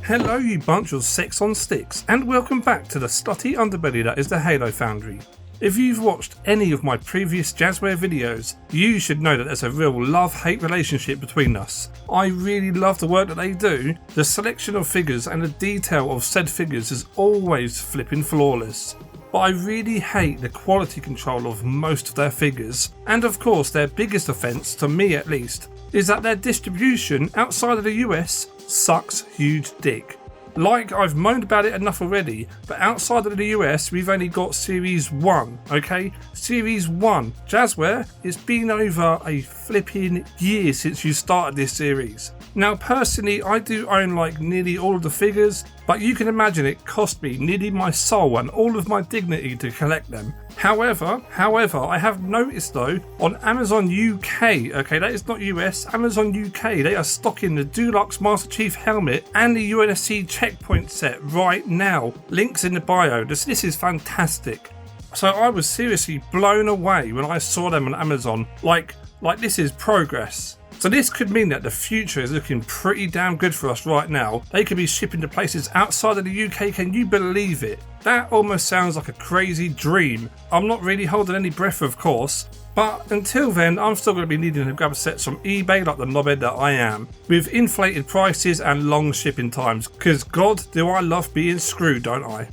Hello you bunch of sex on sticks, and welcome back to the slutty underbelly that is the Halo Foundry. If you've watched any of my previous Jazwares videos, you should know that there's a real love-hate relationship between us. I really love the work that they do. The selection of figures and the detail of said figures is always flipping flawless. But I really hate the quality control of most of their figures, and of course their biggest offence, to me at least, is that their distribution outside of the US sucks huge dick. Like, I've moaned about it enough already, but outside of the US we've only got Series 1, okay? Series 1. Jazwares, it's been over a flipping year since you started this series. Now personally I do own like nearly all of the figures, but you can imagine it cost me nearly my soul and all of my dignity to collect them. However, I have noticed though, on Amazon UK, okay, that is not US, Amazon UK, they are stocking the Deluxe Master Chief helmet and the UNSC Checkpoint set right now. Links in the bio. This is fantastic. So I was seriously blown away when I saw them on Amazon. Like this is progress. So this could mean that the future is looking pretty damn good for us right now. They could be shipping to places outside of the UK, can you believe it? That almost sounds like a crazy dream. I'm not really holding any breath of course, but until then I'm still going to be needing to grab sets from eBay like the knobhead that I am, with inflated prices and long shipping times, because God do I love being screwed, don't I?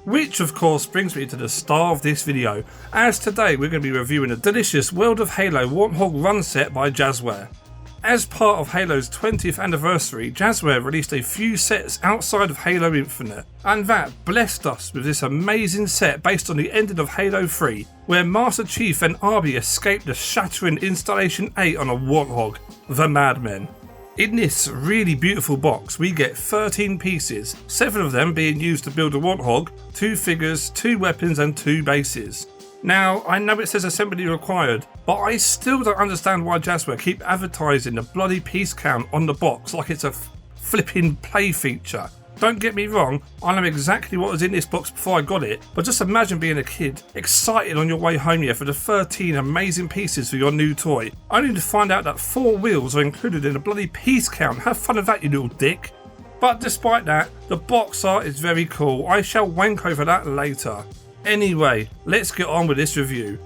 Which of course brings me to the star of this video, as today we're going to be reviewing the delicious World of Halo Warthog Run set by Jazwares. As part of Halo's 20th anniversary, Jazwares released a few sets outside of Halo Infinite, and that blessed us with this amazing set based on the ending of Halo 3, where Master Chief and Arbiter escaped the shattering Installation 8 on a Warthog, the Madmen. In this really beautiful box we get 13 pieces, 7 of them being used to build a Warthog, 2 figures, 2 weapons and 2 bases. Now, I know it says assembly required, but I still don't understand why Jazwares keep advertising the bloody piece count on the box like it's a flipping play feature. Don't get me wrong, I know exactly what was in this box before I got it, but just imagine being a kid, excited on your way home here for the 13 amazing pieces for your new toy, only to find out that 4 wheels are included in the bloody piece count. Have fun with that, you little dick. But despite that, the box art is very cool. I shall wank over that later. Anyway, let's get on with this review.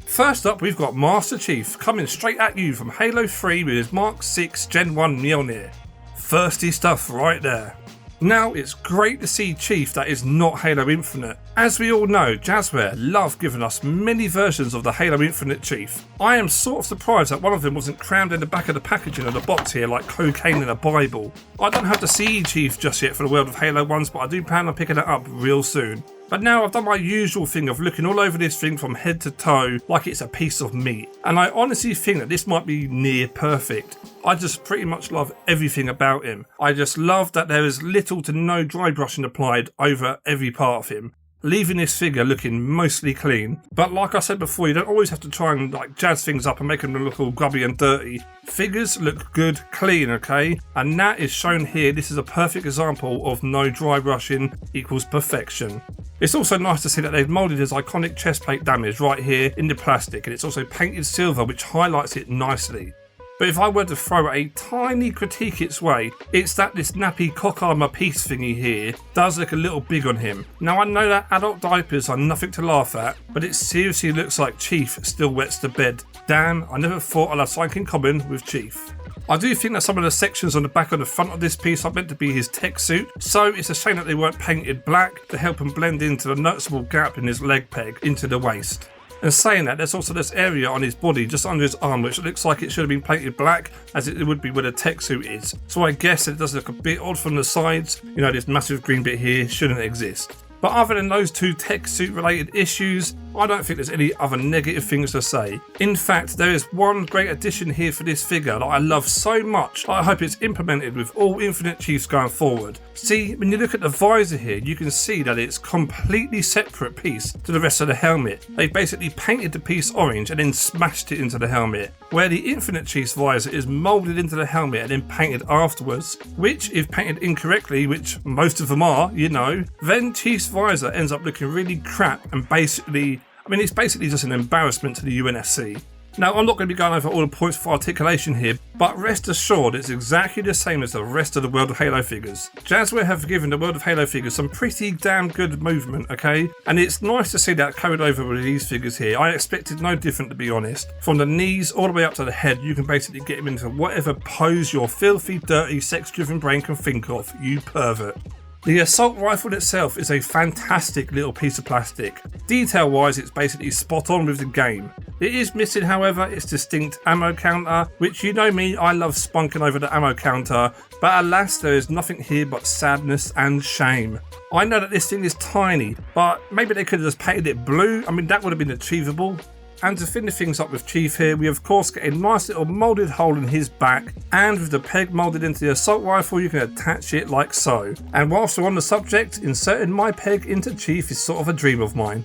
First up we've got Master Chief coming straight at you from Halo 3 with his Mark 6 Gen 1 Mjolnir. Thirsty stuff right there. Now it's great to see Chief that is not Halo Infinite. As we all know, Jazwares love giving us many versions of the Halo Infinite Chief. I am sort of surprised that one of them wasn't crammed in the back of the packaging of the box here like cocaine in a Bible. I don't have the CE Chief just yet for the World of Halo ones, but I do plan on picking it up real soon. But now I've done my usual thing of looking all over this thing from head to toe like it's a piece of meat, and I honestly think that this might be near perfect. I just pretty much love everything about him. I just love that there is little to no dry brushing applied over every part of him, leaving this figure looking mostly clean. But like I said before, you don't always have to try and like jazz things up and make them look all grubby and dirty. Figures look good clean, okay? And that is shown here. This is a perfect example of no dry brushing equals perfection. It's also nice to see that they've moulded his iconic chest plate damage right here in the plastic, and it's also painted silver which highlights it nicely. But if I were to throw a tiny critique its way, it's that this nappy cock armour piece thingy here does look a little big on him. Now I know that adult diapers are nothing to laugh at, but it seriously looks like Chief still wets the bed. Damn, I never thought I'd have something in common with Chief. I do think that some of the sections on the back and the front of this piece are meant to be his tech suit, so it's a shame that they weren't painted black to help him blend into the noticeable gap in his leg peg into the waist. And saying that, there's also this area on his body just under his arm which looks like it should have been painted black as it would be where the tech suit is. So I guess it does look a bit odd from the sides. You know, this massive green bit here shouldn't exist. But other than those 2 tech suit related issues, I don't think there's any other negative things to say. In fact, there is one great addition here for this figure that I love so much that I hope it's implemented with all Infinite Chiefs going forward. See, when you look at the visor here, you can see that it's completely separate piece to the rest of the helmet. They've basically painted the piece orange and then smashed it into the helmet, where the Infinite Chief's visor is moulded into the helmet and then painted afterwards, which if painted incorrectly, which most of them are, you know, then Chief's visor ends up looking really crap and basically, it's basically just an embarrassment to the UNSC. Now, I'm not going to be going over all the points for articulation here, but rest assured it's exactly the same as the rest of the World of Halo figures. Jazwares have given the World of Halo figures some pretty damn good movement, okay? And it's nice to see that carried over with these figures here. I expected no different, to be honest. From the knees all the way up to the head, you can basically get him into whatever pose your filthy, dirty, sex-driven brain can think of, you pervert. The assault rifle itself is a fantastic little piece of plastic. Detail wise, it's basically spot on with the game. It is missing, however, its distinct ammo counter, which, you know me, I love spunking over the ammo counter, but alas, there is nothing here but sadness and shame. I know that this thing is tiny, but maybe they could have just painted it blue. I mean, that would have been achievable. And to finish things up with Chief here, we of course get a nice little moulded hole in his back, and with the peg moulded into the assault rifle, you can attach it like so. And whilst we're on the subject, inserting my peg into Chief is sort of a dream of mine.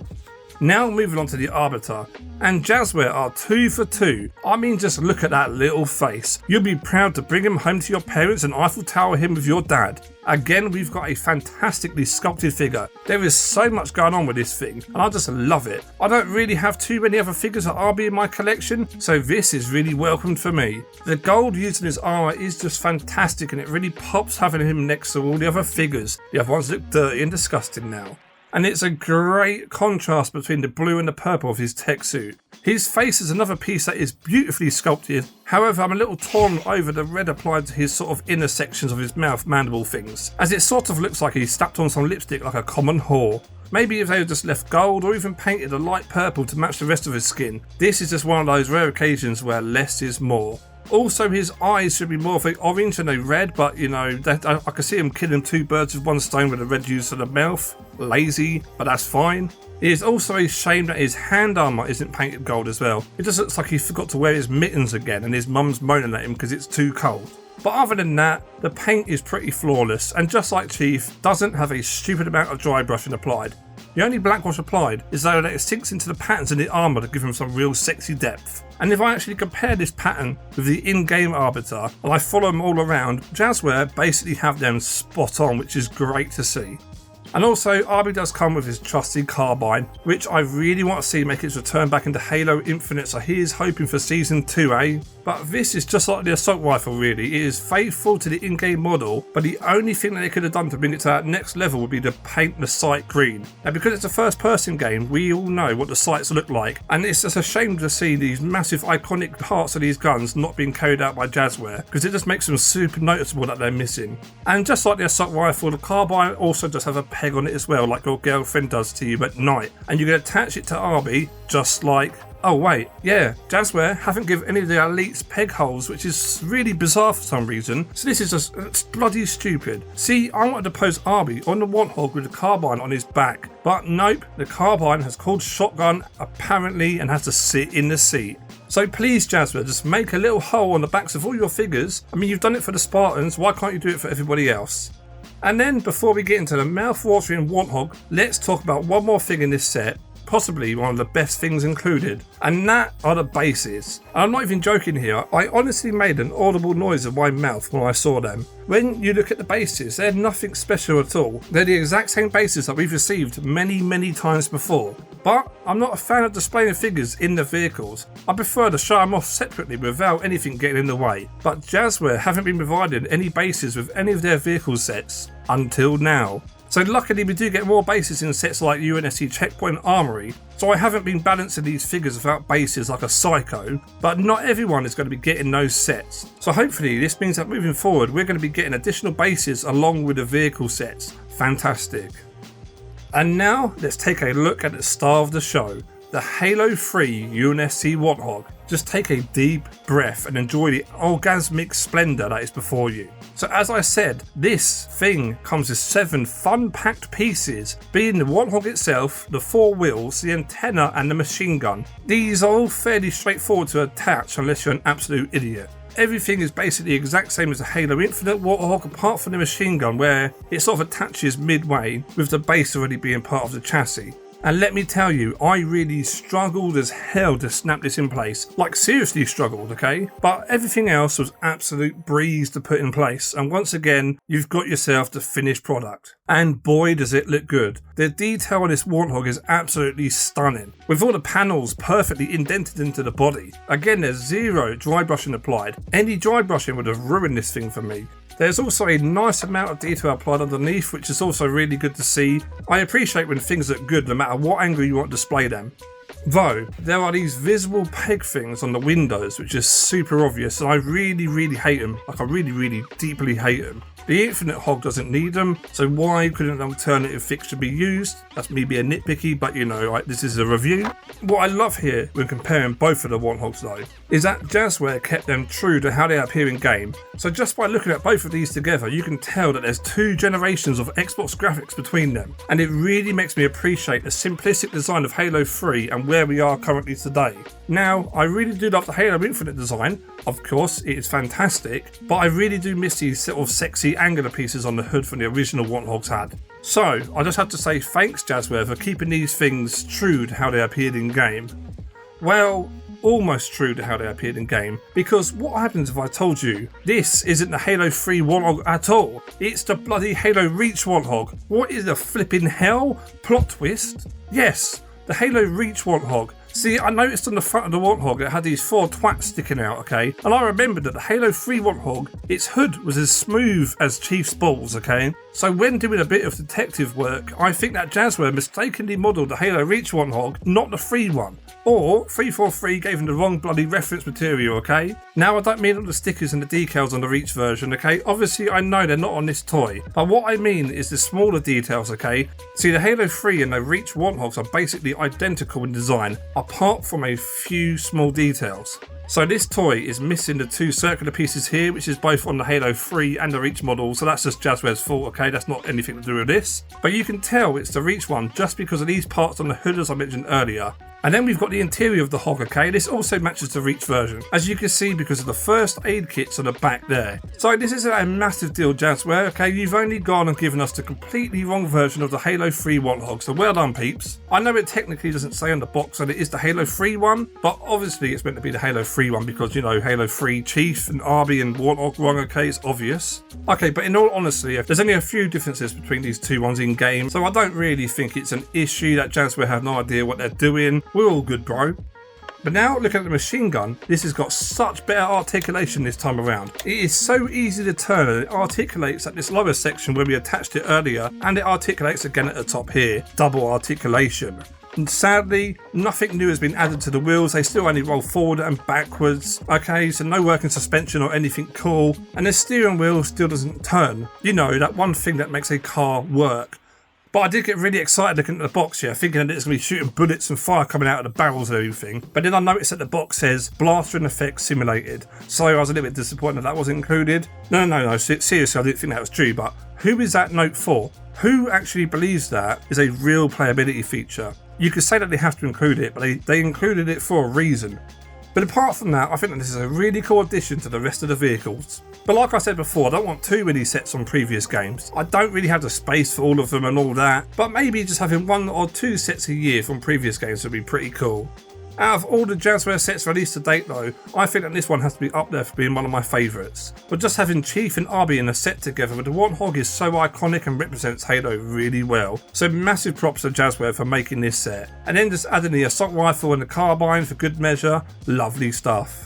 Now moving on to the Arbiter, and Jazwares are 2 for 2. I mean, just look at that little face. You'll be proud to bring him home to your parents and Eiffel Tower him with your dad. Again, we've got a fantastically sculpted figure. There is so much going on with this thing, and I just love it. I don't really have too many other figures of RB in my collection, so this is really welcomed for me. The gold used in his armour is just fantastic, and it really pops having him next to all the other figures. The other ones look dirty and disgusting now. And it's a great contrast between the blue and the purple of his tech suit. His face is another piece that is beautifully sculpted. However, I'm a little torn over the red applied to his sort of inner sections of his mouth mandible things, as it sort of looks like he slapped on some lipstick like a common whore. Maybe if they had just left gold or even painted a light purple to match the rest of his skin. This is just one of those rare occasions where less is more. Also, his eyes should be more of an orange than a red, but you know, I can see him killing 2 birds with 1 stone with the red used for the mouth. Lazy, but that's fine. It is also a shame that his hand armour isn't painted gold as well. It just looks like he forgot to wear his mittens again and his mum's moaning at him because it's too cold. But other than that, the paint is pretty flawless, and just like Chief, doesn't have a stupid amount of dry brushing applied. The only black wash applied is so that it sinks into the patterns in the armour to give him some real sexy depth. And if I actually compare this pattern with the in-game Arbiter, and I follow them all around, Jazwares basically have them spot on, which is great to see. And also, RB does come with his trusty Carbine, which I really want to see make its return back into Halo Infinite, so he is hoping for Season 2, eh? But this is just like the assault rifle really. It is faithful to the in-game model, but the only thing that they could have done to bring it to that next level would be to paint the sight green. Now, because it's a first-person game, we all know what the sights look like, and it's just a shame to see these massive iconic parts of these guns not being carried out by Jazwares, because it just makes them super noticeable that they're missing. And just like the assault rifle, the Carbine also does have a peg on it as well, like your girlfriend does to you at night, and you can attach it to RB just like... Oh wait, yeah, Jazwares haven't given any of the elites peg holes, which is really bizarre for some reason, so this is just it's bloody stupid. See, I wanted to pose RB on the Warthog with the Carbine on his back, but nope, the Carbine has called shotgun apparently and has to sit in the seat. So please, Jazwares, just make a little hole on the backs of all your figures. I mean, you've done it for the Spartans, why can't you do it for everybody else? And then, before we get into the mouth-watering Warthog, let's talk about one more thing in this set, possibly one of the best things included, and that are the bases. And I'm not even joking here, I honestly made an audible noise of my mouth when I saw them. When you look at the bases, they're nothing special at all. They're the exact same bases that we've received many times before. But I'm not a fan of displaying figures in the vehicles. I prefer to show them off separately without anything getting in the way. But Jazwares haven't been provided any bases with any of their vehicle sets until now. So luckily we do get more bases in sets like UNSC Checkpoint Armory, so I haven't been balancing these figures without bases like a psycho, but not everyone is going to be getting those sets. So hopefully this means that moving forward we're going to be getting additional bases along with the vehicle sets. Fantastic. And now let's take a look at the star of the show, the Halo 3 UNSC Warthog. Just take a deep breath and enjoy the orgasmic splendour that is before you. So as I said, this thing comes with 7 fun-packed pieces, being the Warthog itself, the 4 wheels, the antenna and the machine gun. These are all fairly straightforward to attach unless you're an absolute idiot. Everything is basically the exact same as the Halo Infinite Warthog apart from the machine gun, where it sort of attaches midway with the base already being part of the chassis. And let me tell you, I really struggled as hell to snap this in place. Like seriously struggled, okay? But everything else was absolute breeze to put in place. And once again, you've got yourself the finished product. And boy does it look good. The detail on this Warthog is absolutely stunning. With all the panels perfectly indented into the body. Again, there's zero dry brushing applied. Any dry brushing would have ruined this thing for me. There's also a nice amount of detail applied underneath, which is also really good to see. I appreciate when things look good no matter what angle you want to display them. Though, there are these visible peg things on the windows which are super obvious, and I really hate them. Like I really deeply hate them. The Infinite Hog doesn't need them, so why couldn't an alternative fixture be used? That's me being nitpicky, but you know, this is a review. What I love here when comparing both of the Warthogs though, is that Jazwares kept them true to how they appear in game. So just by looking at both of these together, you can tell that there's 2 generations of Xbox graphics between them. And it really makes me appreciate the simplistic design of Halo 3 and where we are currently today. Now, I really do love the Halo Infinite design. Of course, it is fantastic, but I really do miss these sort of sexy angular pieces on the hood from the original Warthogs had. So, I just have to say thanks Jazwares for keeping these things true to how they appeared in game. Well, almost true to how they appeared in game, because what happens if I told you this isn't the Halo 3 Warthog at all? It's the bloody Halo Reach Warthog. What is the flipping hell? Plot twist? Yes, the Halo Reach Warthog. See, I noticed on the front of the Warthog it had these 4 twats sticking out, okay? And I remembered that the Halo 3 Warthog, its hood was as smooth as Chief's balls, okay? So when doing a bit of detective work, I think that Jazwares mistakenly modelled the Halo Reach Warthog, not the free one. Or 343 gave him the wrong bloody reference material, okay? Now I don't mean all the stickers and the decals on the Reach version, okay? Obviously I know they're not on this toy, but what I mean is the smaller details, okay? See, the Halo 3 and the Reach Warthogs are basically identical in design, apart from a few small details. So this toy is missing the 2 circular pieces here, which is both on the Halo 3 and the Reach model, so that's just Jazwares' fault, okay? That's not anything to do with this. But you can tell it's the Reach one just because of these parts on the hood as I mentioned earlier. And then we've got the interior of the Hog, okay? This also matches the Reach version, as you can see because of the first aid kits on the back there. So this isn't a massive deal, Jazwares, okay? You've only gone and given us the completely wrong version of the Halo 3 Warthog, so well done, peeps. I know it technically doesn't say on the box that it is the Halo 3 one, but obviously it's meant to be the Halo 3 one because, you know, Halo 3 Chief and Arbiter and Warthog Run, okay? It's obvious. Okay, but in all honesty, there's only a few differences between these 2 ones in game, so I don't really think it's an issue that Jazwares have no idea what they're doing. We're all good, bro. But now looking at the machine gun, this has got such better articulation this time around. It is so easy to turn and it articulates at this lower section where we attached it earlier, and it articulates again at the top here. Double articulation. And sadly, nothing new has been added to the wheels. They still only roll forward and backwards. Okay, so no working suspension or anything cool. And the steering wheel still doesn't turn. You know, that one thing that makes a car work. But I did get really excited looking at the box here, thinking that it's going to be shooting bullets and fire coming out of the barrels and everything. But then I noticed that the box says blaster and effects simulated. So I was a little bit disappointed that wasn't included. No, seriously, I didn't think that was true. But who is that note for? Who actually believes that is a real playability feature? You could say that they have to include it, but they included it for a reason. But apart from that, I think that this is a really cool addition to the rest of the vehicles. But like I said before, I don't want too many sets on previous games. I don't really have the space for all of them and all that, but maybe just having 1 or 2 sets a year from previous games would be pretty cool. Out of all the Jazwares sets released to date though, I think that this one has to be up there for being one of my favourites. But just having Chief and Arbiter in a set together with the Warthog is so iconic and represents Halo really well. So massive props to Jazwares for making this set. And then just adding the assault rifle and the carbine for good measure, lovely stuff.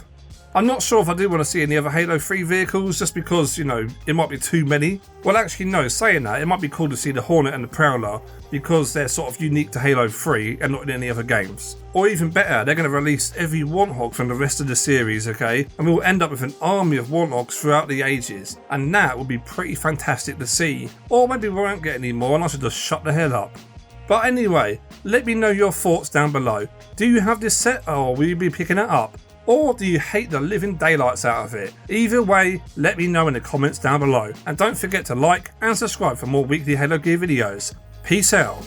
I'm not sure if I do want to see any other Halo 3 vehicles just because, you know, it might be too many. Well actually no, saying that, it might be cool to see the Hornet and the Prowler because they're sort of unique to Halo 3 and not in any other games. Or even better, they're going to release every Warthog from the rest of the series, okay? And we'll end up with an army of Warthogs throughout the ages. And that would be pretty fantastic to see. Or maybe we won't get any more and I should just shut the hell up. But anyway, let me know your thoughts down below. Do you have this set or will you be picking it up? Or do you hate the living daylights out of it? Either way, let me know in the comments down below. And don't forget to like and subscribe for more weekly Halo Gear videos. Peace out.